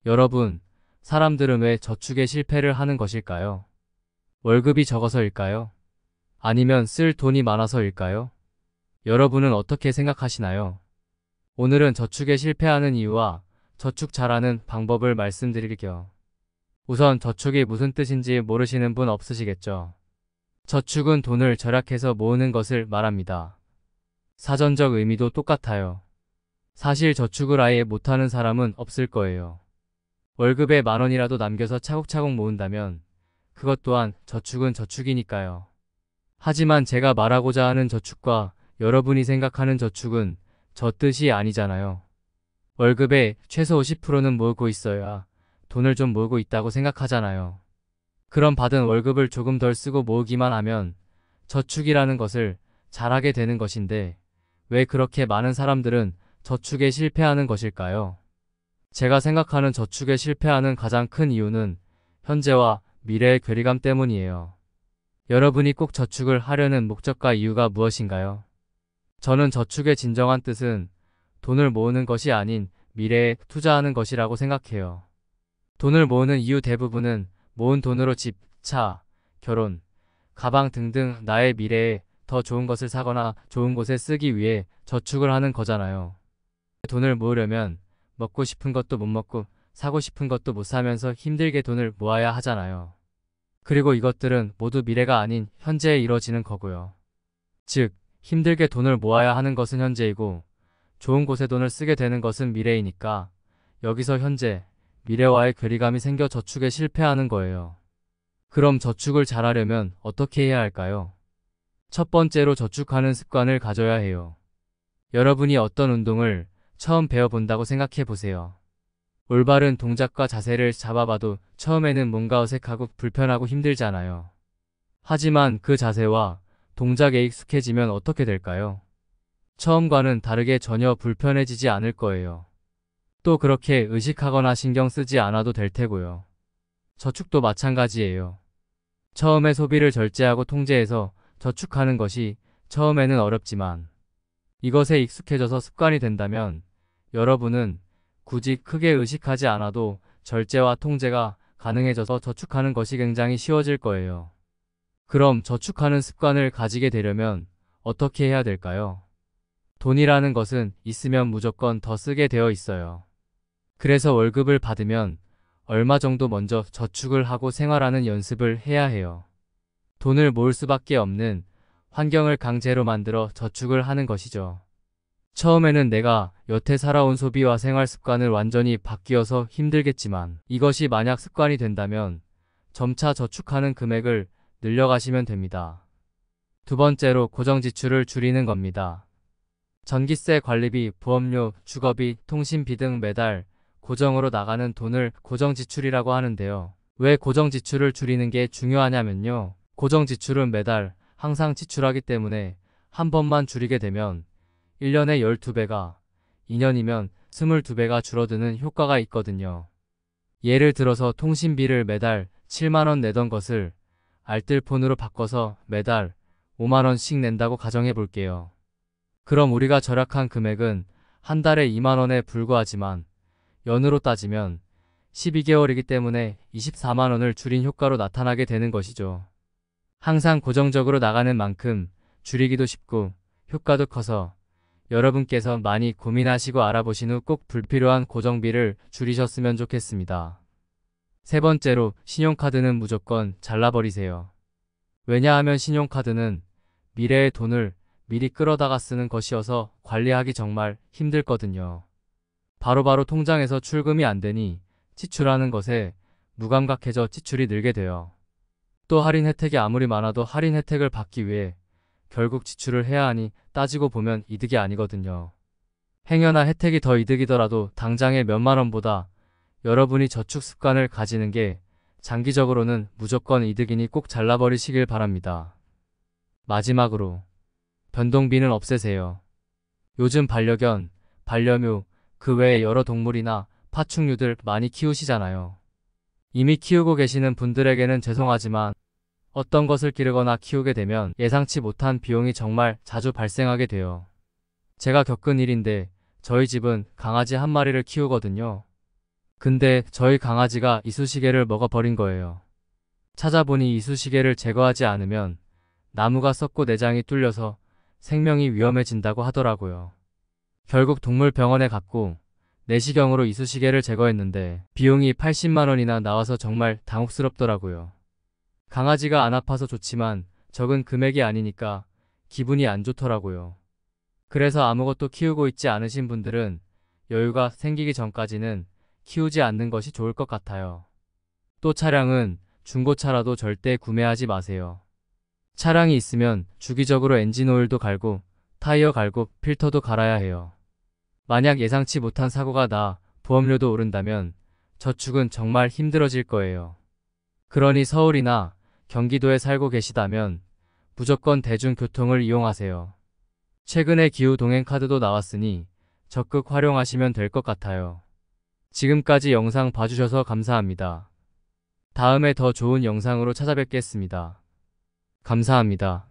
여러분, 사람들은 왜 저축에 실패를 하는 것일까요? 월급이 적어서일까요? 아니면 쓸 돈이 많아서일까요? 여러분은 어떻게 생각하시나요? 오늘은 저축에 실패하는 이유와 저축 잘하는 방법을 말씀드릴게요. 우선 저축이 무슨 뜻인지 모르시는 분 없으시겠죠? 저축은 돈을 절약해서 모으는 것을 말합니다. 사전적 의미도 똑같아요. 사실 저축을 아예 못하는 사람은 없을 거예요. 월급에 10,000원이라도 남겨서 차곡차곡 모은다면 그것 또한 저축은 저축이니까요. 하지만 제가 말하고자 하는 저축과 여러분이 생각하는 저축은 저 뜻이 아니잖아요. 월급의 최소 50%는 모으고 있어야 돈을 좀 모으고 있다고 생각하잖아요. 그럼 받은 월급을 조금 덜 쓰고 모으기만 하면 저축이라는 것을 잘하게 되는 것인데 왜 그렇게 많은 사람들은 저축에 실패하는 것일까요? 제가 생각하는 저축에 실패하는 가장 큰 이유는 현재와 미래의 괴리감 때문이에요. 여러분이 꼭 저축을 하려는 목적과 이유가 무엇인가요? 저는 저축의 진정한 뜻은 돈을 모으는 것이 아닌 미래에 투자하는 것이라고 생각해요. 돈을 모으는 이유 대부분은 모은 돈으로 집, 차, 결혼, 가방 등등 나의 미래에 더 좋은 것을 사거나 좋은 곳에 쓰기 위해 저축을 하는 거잖아요. 돈을 모으려면 먹고 싶은 것도 못 먹고 사고 싶은 것도 못 사면서 힘들게 돈을 모아야 하잖아요. 그리고 이것들은 모두 미래가 아닌 현재에 이뤄지는 거고요. 즉, 힘들게 돈을 모아야 하는 것은 현재이고 좋은 곳에 돈을 쓰게 되는 것은 미래이니까 여기서 현재, 미래와의 괴리감이 생겨 저축에 실패하는 거예요. 그럼 저축을 잘하려면 어떻게 해야 할까요? 첫 번째로 저축하는 습관을 가져야 해요. 여러분이 어떤 운동을 처음 배워본다고 생각해 보세요. 올바른 동작과 자세를 잡아봐도 처음에는 뭔가 어색하고 불편하고 힘들잖아요. 하지만 그 자세와 동작에 익숙해지면 어떻게 될까요? 처음과는 다르게 전혀 불편해지지 않을 거예요. 또 그렇게 의식하거나 신경 쓰지 않아도 될 테고요. 저축도 마찬가지예요. 처음에 소비를 절제하고 통제해서 저축하는 것이 처음에는 어렵지만 이것에 익숙해져서 습관이 된다면 여러분은 굳이 크게 의식하지 않아도 절제와 통제가 가능해져서 저축하는 것이 굉장히 쉬워질 거예요. 그럼 저축하는 습관을 가지게 되려면 어떻게 해야 될까요? 돈이라는 것은 있으면 무조건 더 쓰게 되어 있어요. 그래서 월급을 받으면 얼마 정도 먼저 저축을 하고 생활하는 연습을 해야 해요. 돈을 모을 수밖에 없는 환경을 강제로 만들어 저축을 하는 것이죠. 처음에는 내가 여태 살아온 소비와 생활 습관을 완전히 바뀌어서 힘들겠지만 이것이 만약 습관이 된다면 점차 저축하는 금액을 늘려가시면 됩니다. 두 번째로 고정 지출을 줄이는 겁니다. 전기세, 관리비, 보험료, 주거비, 통신비 등 매달 고정으로 나가는 돈을 고정 지출이라고 하는데요. 왜 고정 지출을 줄이는 게 중요하냐면요. 고정 지출은 매달 항상 지출하기 때문에 한 번만 줄이게 되면 1년에 12배가, 2년이면 22배가 줄어드는 효과가 있거든요. 예를 들어서 통신비를 매달 7만원 내던 것을 알뜰폰으로 바꿔서 매달 5만원씩 낸다고 가정해 볼게요. 그럼 우리가 절약한 금액은 한 달에 2만원에 불과하지만 연으로 따지면 12개월이기 때문에 24만원을 줄인 효과로 나타나게 되는 것이죠. 항상 고정적으로 나가는 만큼 줄이기도 쉽고 효과도 커서 여러분께서 많이 고민하시고 알아보신 후 꼭 불필요한 고정비를 줄이셨으면 좋겠습니다. 세 번째로 신용카드는 무조건 잘라버리세요. 왜냐하면 신용카드는 미래의 돈을 미리 끌어다가 쓰는 것이어서 관리하기 정말 힘들거든요. 바로바로 통장에서 출금이 안 되니 지출하는 것에 무감각해져 지출이 늘게 돼요. 또 할인 혜택이 아무리 많아도 할인 혜택을 받기 위해 결국 지출을 해야 하니 따지고 보면 이득이 아니거든요. 행여나 혜택이 더 이득이더라도 당장의 몇만 원보다 여러분이 저축 습관을 가지는 게 장기적으로는 무조건 이득이니 꼭 잘라버리시길 바랍니다. 마지막으로 변동비는 없애세요. 요즘 반려견, 반려묘, 그 외에 여러 동물이나 파충류들 많이 키우시잖아요. 이미 키우고 계시는 분들에게는 죄송하지만 어떤 것을 기르거나 키우게 되면 예상치 못한 비용이 정말 자주 발생하게 돼요. 제가 겪은 일인데 저희 집은 강아지 한 마리를 키우거든요. 근데 저희 강아지가 이쑤시개를 먹어버린 거예요. 찾아보니 이쑤시개를 제거하지 않으면 나무가 썩고 내장이 뚫려서 생명이 위험해진다고 하더라고요. 결국 동물병원에 갔고 내시경으로 이쑤시개를 제거했는데 비용이 80만 원이나 나와서 정말 당혹스럽더라고요. 강아지가 안 아파서 좋지만 적은 금액이 아니니까 기분이 안 좋더라고요. 그래서 아무것도 키우고 있지 않으신 분들은 여유가 생기기 전까지는 키우지 않는 것이 좋을 것 같아요. 또 차량은 중고차라도 절대 구매하지 마세요. 차량이 있으면 주기적으로 엔진오일도 갈고 타이어 갈고 필터도 갈아야 해요. 만약 예상치 못한 사고가 나 보험료도 오른다면 저축은 정말 힘들어질 거예요. 그러니 서울이나 경기도에 살고 계시다면 무조건 대중교통을 이용하세요. 최근에 기후동행카드도 나왔으니 적극 활용하시면 될 것 같아요. 지금까지 영상 봐주셔서 감사합니다. 다음에 더 좋은 영상으로 찾아뵙겠습니다. 감사합니다.